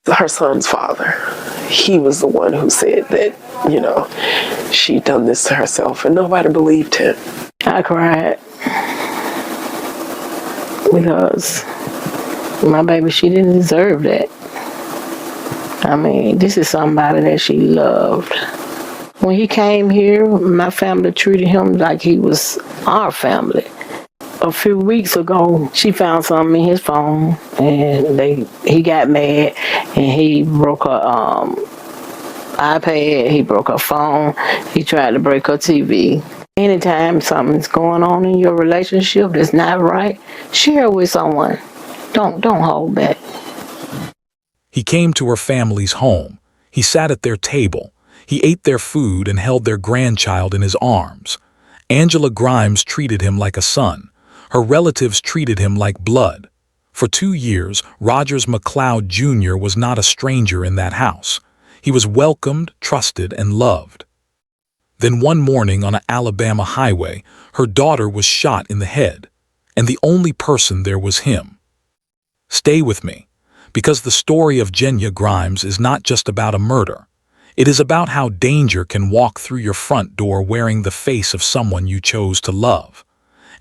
her son's father. He was the one who said that, she'd done this to herself, and nobody believed him. I cried because my baby, she didn't deserve that. I mean, this is somebody that she loved. When he came here, my family treated him like he was our family. A few weeks ago, she found something in his phone, and he got mad, and he broke her iPad, he broke her phone, he tried to break her TV. Anytime something's going on in your relationship that's not right, share it with someone. Don't hold back. He came to her family's home. He sat at their table. He ate their food and held their grandchild in his arms. Angela Grimes treated him like a son. Her relatives treated him like blood. For 2 years, Rogers McLeod Jr. was not a stranger in that house. He was welcomed, trusted, and loved. Then one morning on an Alabama highway, her daughter was shot in the head, and the only person there was him. Stay with me, because the story of Jenya Grimes is not just about a murder. It is about how danger can walk through your front door wearing the face of someone you chose to love.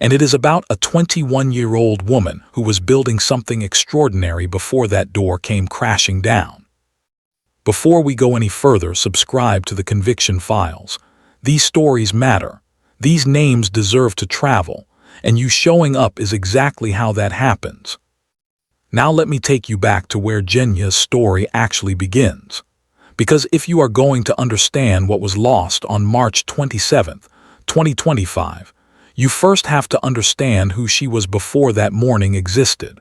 And it is about a 21-year-old woman who was building something extraordinary before that door came crashing down. Before we go any further, subscribe to the Conviction Files. These stories matter. These names deserve to travel, and you showing up is exactly how that happens. Now let me take you back to where Jenya's story actually begins. Because if you are going to understand what was lost on March 27, 2025, you first have to understand who she was before that morning existed.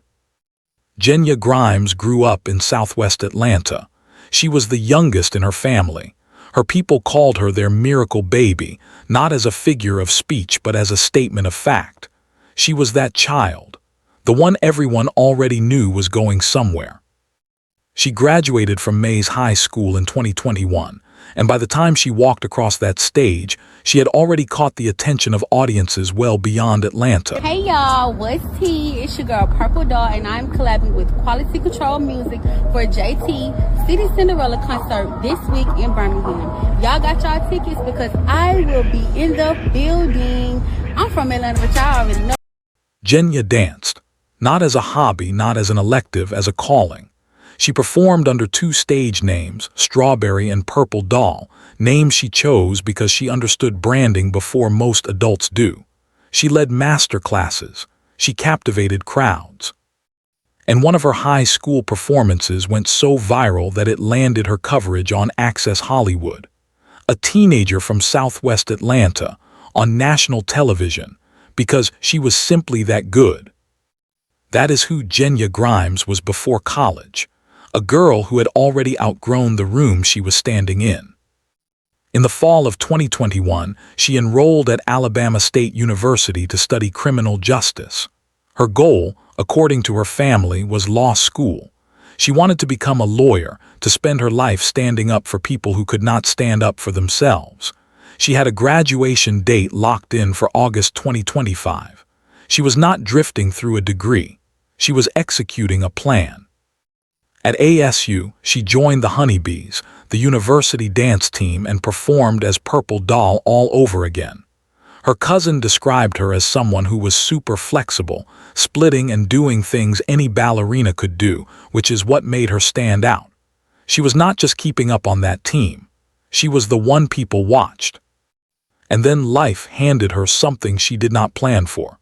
Jenya Grimes grew up in Southwest Atlanta. She was the youngest in her family. Her people called her their miracle baby, not as a figure of speech but as a statement of fact. She was that child, the one everyone already knew was going somewhere. She graduated from Mays High School in 2021, and by the time she walked across that stage, she had already caught the attention of audiences well beyond Atlanta. Hey y'all, what's tea? It's your girl Purple Doll, and I'm collabing with Quality Control Music for JT City Cinderella concert this week in Birmingham. Y'all got y'all tickets because I will be in the building. I'm from Atlanta, but y'all already know. Jenya danced, not as a hobby, not as an elective, as a calling. She performed under 2 stage names, Strawberry and Purple Doll, names she chose because she understood branding before most adults do. She led master classes. She captivated crowds. And one of her high school performances went so viral that it landed her coverage on Access Hollywood. A teenager from Southwest Atlanta, on national television, because she was simply that good. That is who Jenya Grimes was before college. A girl who had already outgrown the room she was standing in. In the fall of 2021, she enrolled at Alabama State University to study criminal justice. Her goal, according to her family, was law school. She wanted to become a lawyer, to spend her life standing up for people who could not stand up for themselves. She had a graduation date locked in for August 2025. She was not drifting through a degree. She was executing a plan. At ASU, she joined the Honeybees, the university dance team, and performed as Purple Doll all over again. Her cousin described her as someone who was super flexible, splitting and doing things any ballerina could do, which is what made her stand out. She was not just keeping up on that team. She was the one people watched. And then life handed her something she did not plan for.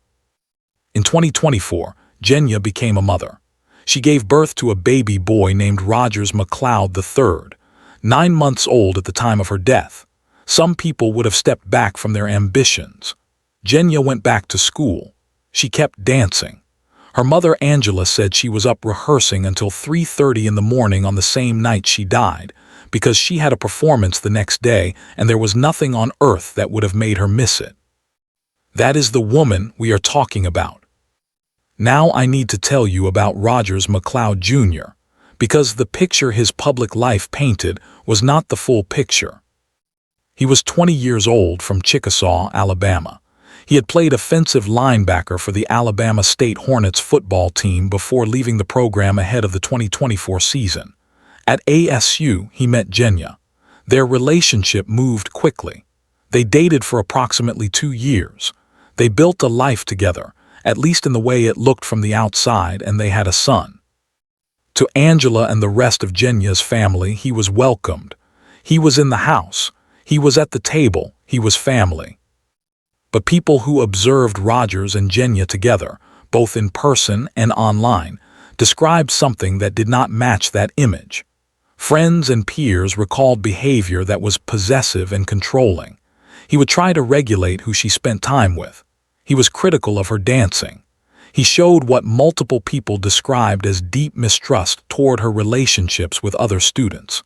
In 2024, Jenya became a mother. She gave birth to a baby boy named Rogers McLeod III, 9 months old at the time of her death. Some people would have stepped back from their ambitions. Jenya went back to school. She kept dancing. Her mother Angela said she was up rehearsing until 3:30 in the morning on the same night she died, because she had a performance the next day and there was nothing on earth that would have made her miss it. That is the woman we are talking about. Now I need to tell you about Rogers McLeod Jr., because the picture his public life painted was not the full picture. He was 20 years old from Chickasaw, Alabama. He had played offensive linebacker for the Alabama State Hornets football team before leaving the program ahead of the 2024 season. At ASU, he met Genya. Their relationship moved quickly. They dated for approximately 2 years. They built a life together, at least in the way it looked from the outside, and they had a son. To Angela and the rest of Genya's family, he was welcomed. He was in the house. He was at the table. He was family. But people who observed Rogers and Genya together, both in person and online, described something that did not match that image. Friends and peers recalled behavior that was possessive and controlling. He would try to regulate who she spent time with. He was critical of her dancing. He showed what multiple people described as deep mistrust toward her relationships with other students.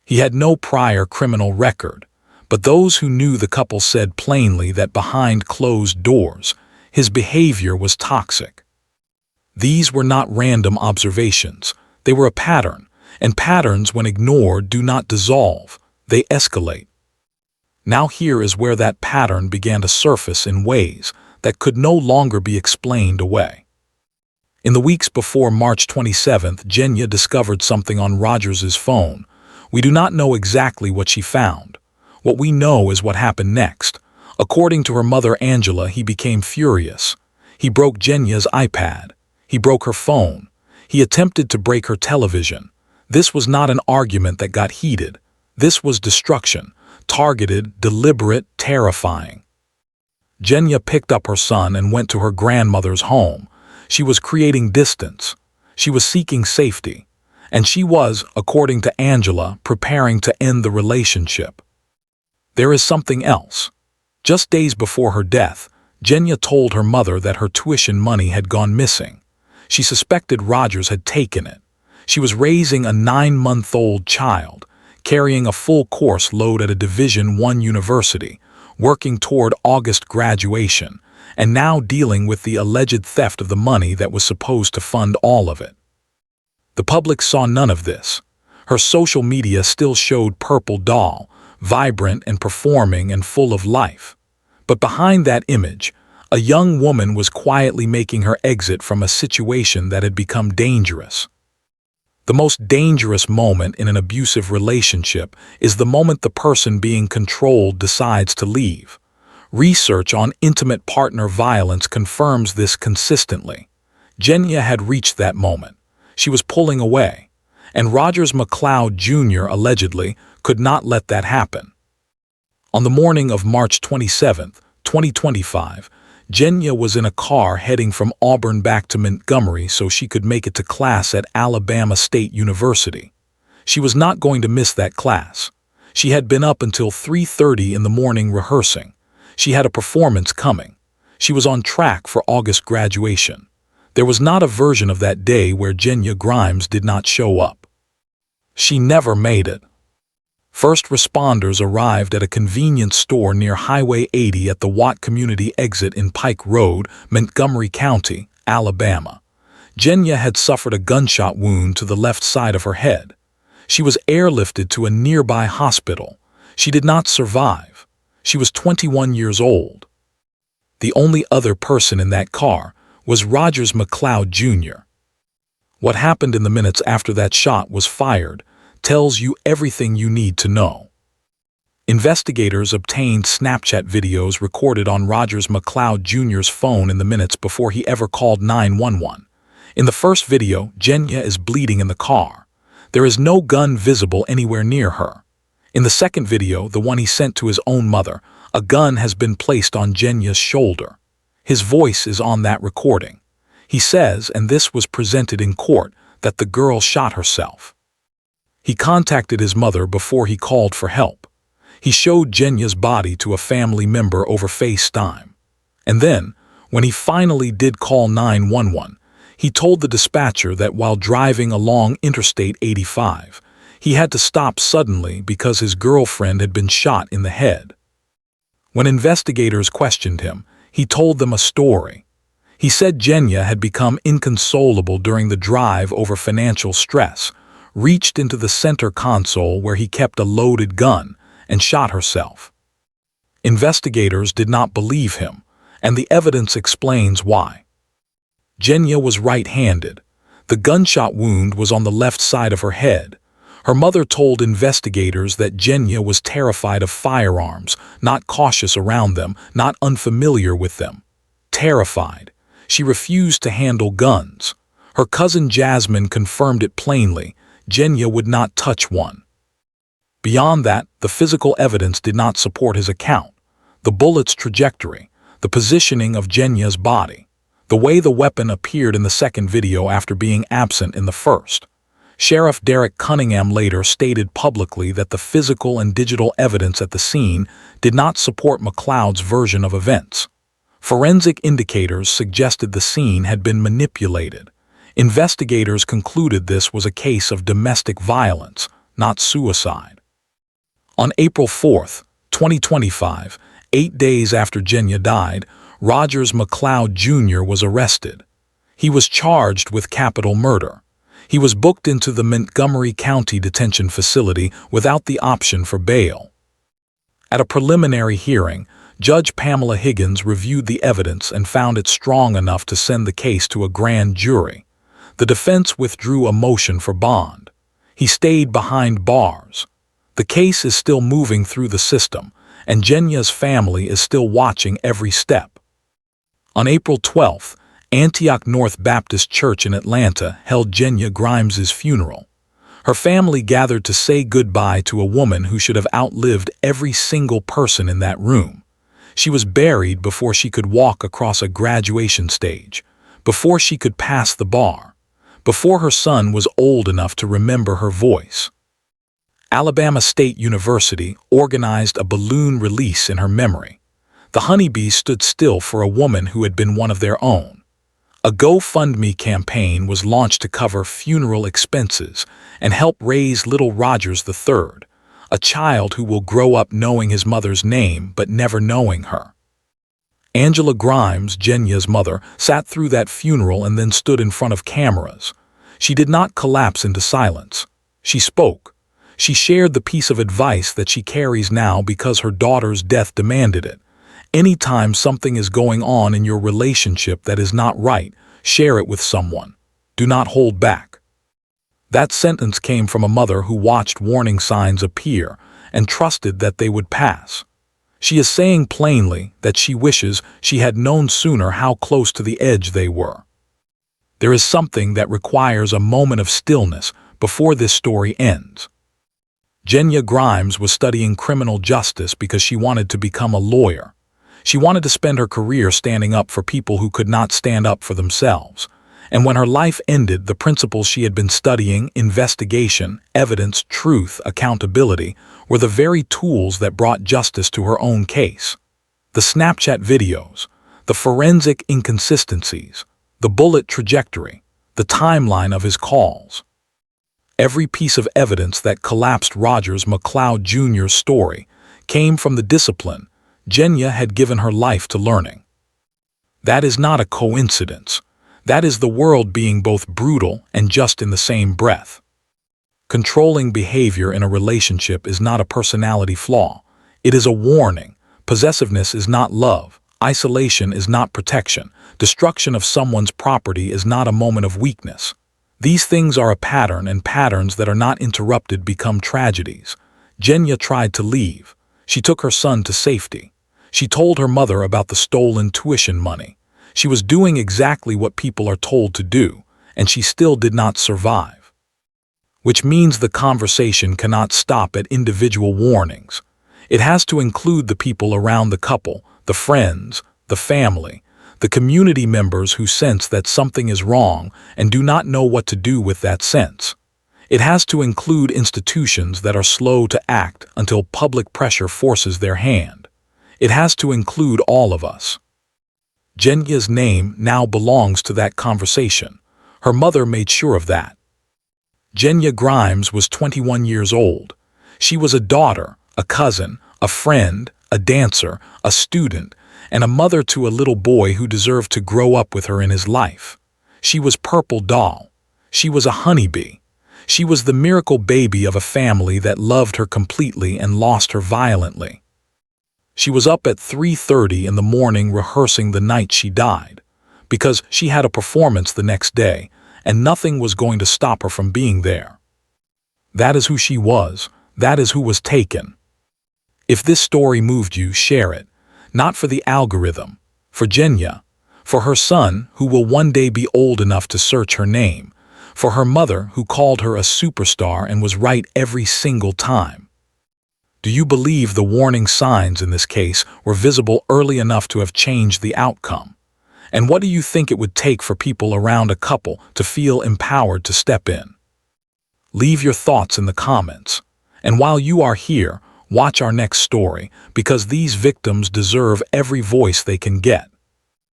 He had no prior criminal record, but those who knew the couple said plainly that behind closed doors, his behavior was toxic. These were not random observations. They were a pattern, and patterns, when ignored, do not dissolve. They escalate. Now here is where that pattern began to surface in ways that could no longer be explained away. In the weeks before March 27th, Genya discovered something on Rogers's phone. We do not know exactly what she found. What we know is what happened next. According to her mother Angela, he became furious. He broke Genya's iPad. He broke her phone. He attempted to break her television. This was not an argument that got heated. This was destruction. Targeted, deliberate, terrifying. Genya picked up her son and went to her grandmother's home. She was creating distance. She was seeking safety. And she was, according to Angela, preparing to end the relationship. There is something else. Just days before her death, Genya told her mother that her tuition money had gone missing. She suspected Rogers had taken it. She was raising a 9-month-old child, carrying a full course load at a Division I university, working toward August graduation, and now dealing with the alleged theft of the money that was supposed to fund all of it. The public saw none of this. Her social media still showed Purple Doll, vibrant and performing and full of life. But behind that image, a young woman was quietly making her exit from a situation that had become dangerous. The most dangerous moment in an abusive relationship is the moment the person being controlled decides to leave. Research on intimate partner violence confirms this consistently. Genya had reached that moment. She was pulling away, and Rogers McLeod Jr. allegedly could not let that happen. On the morning of March 27, 2025, Genya was in a car heading from Auburn back to Montgomery so she could make it to class at Alabama State University. She was not going to miss that class. She had been up until 3:30 in the morning rehearsing. She had a performance coming. She was on track for August graduation. There was not a version of that day where Genya Grimes did not show up. She never made it. First responders arrived at a convenience store near Highway 80 at the Watt Community exit in Pike Road, Montgomery County, Alabama. Genya had suffered a gunshot wound to the left side of her head. She was airlifted to a nearby hospital. She did not survive. She was 21 years old. The only other person in that car was Rogers McLeod Jr. What happened in the minutes after that shot was fired tells you everything you need to know. Investigators obtained Snapchat videos recorded on Rogers McLeod Jr.'s phone in the minutes before he ever called 911. In the first video, Genya is bleeding in the car. There is no gun visible anywhere near her. In the second video, the one he sent to his own mother, a gun has been placed on Genya's shoulder. His voice is on that recording. He says, and this was presented in court, that the girl shot herself. He contacted his mother before he called for help. He showed Genya's body to a family member over FaceTime. And then, when he finally did call 911, he told the dispatcher that while driving along Interstate 85, he had to stop suddenly because his girlfriend had been shot in the head. When investigators questioned him, he told them a story. He said Genya had become inconsolable during the drive over financial stress, reached into the center console where he kept a loaded gun, and shot herself. Investigators did not believe him, and the evidence explains why. Genya was right-handed. The gunshot wound was on the left side of her head, Her mother told investigators that Genya was terrified of firearms, not cautious around them, not unfamiliar with them. Terrified. She refused to handle guns. Her cousin Jasmine confirmed it plainly. Genya would not touch one. Beyond that, the physical evidence did not support his account. The bullet's trajectory, the positioning of Genya's body, the way the weapon appeared in the second video after being absent in the first. Sheriff Derek Cunningham later stated publicly that the physical and digital evidence at the scene did not support McLeod's version of events. Forensic indicators suggested the scene had been manipulated. Investigators concluded this was a case of domestic violence, not suicide. On April 4, 2025, 8 days after Genya died, Rogers McLeod Jr. was arrested. He was charged with capital murder. He was booked into the Montgomery County Detention Facility without the option for bail. At a preliminary hearing, Judge Pamela Higgins reviewed the evidence and found it strong enough to send the case to a grand jury. The defense withdrew a motion for bond. He stayed behind bars. The case is still moving through the system, and Genya's family is still watching every step. On April 12th, Antioch North Baptist Church in Atlanta held Genya Grimes's funeral. Her family gathered to say goodbye to a woman who should have outlived every single person in that room. She was buried before she could walk across a graduation stage, before she could pass the bar, before her son was old enough to remember her voice. Alabama State University organized a balloon release in her memory. The honeybees stood still for a woman who had been one of their own. A GoFundMe campaign was launched to cover funeral expenses and help raise little Rogers III, a child who will grow up knowing his mother's name but never knowing her. Angela Grimes, Genya's mother, sat through that funeral and then stood in front of cameras. She did not collapse into silence. She spoke. She shared the piece of advice that she carries now because her daughter's death demanded it. Anytime something is going on in your relationship that is not right, share it with someone. Do not hold back. That sentence came from a mother who watched warning signs appear and trusted that they would pass. She is saying plainly that she wishes she had known sooner how close to the edge they were. There is something that requires a moment of stillness before this story ends. Genya Grimes was studying criminal justice because she wanted to become a lawyer. She wanted to spend her career standing up for people who could not stand up for themselves. And when her life ended, the principles she had been studying, investigation, evidence, truth, accountability, were the very tools that brought justice to her own case. The Snapchat videos, the forensic inconsistencies, the bullet trajectory, the timeline of his calls. Every piece of evidence that collapsed Rogers McLeod Jr.'s story came from the discipline Genya had given her life to learning. That is not a coincidence. That is the world being both brutal and just in the same breath. Controlling behavior in a relationship is not a personality flaw. It is a warning. Possessiveness is not love. Isolation is not protection. Destruction of someone's property is not a moment of weakness. These things are a pattern, and patterns that are not interrupted become tragedies. Genya tried to leave. She took her son to safety. She told her mother about the stolen tuition money. She was doing exactly what people are told to do, and she still did not survive. Which means the conversation cannot stop at individual warnings. It has to include the people around the couple, the friends, the family, the community members who sense that something is wrong and do not know what to do with that sense. It has to include institutions that are slow to act until public pressure forces their hand. It has to include all of us. Genya's name now belongs to that conversation. Her mother made sure of that. Genya Grimes was 21 years old. She was a daughter, a cousin, a friend, a dancer, a student, and a mother to a little boy who deserved to grow up with her in his life. She was Purple Doll. She was a honeybee. She was the miracle baby of a family that loved her completely and lost her violently. She was up at 3:30 in the morning rehearsing the night she died, because she had a performance the next day, and nothing was going to stop her from being there. That is who she was. That is who was taken. If this story moved you, share it. Not for the algorithm, for Jenya, for her son who will one day be old enough to search her name, for her mother who called her a superstar and was right every single time. Do you believe the warning signs in this case were visible early enough to have changed the outcome? And what do you think it would take for people around a couple to feel empowered to step in? Leave your thoughts in the comments. And while you are here, watch our next story, because these victims deserve every voice they can get.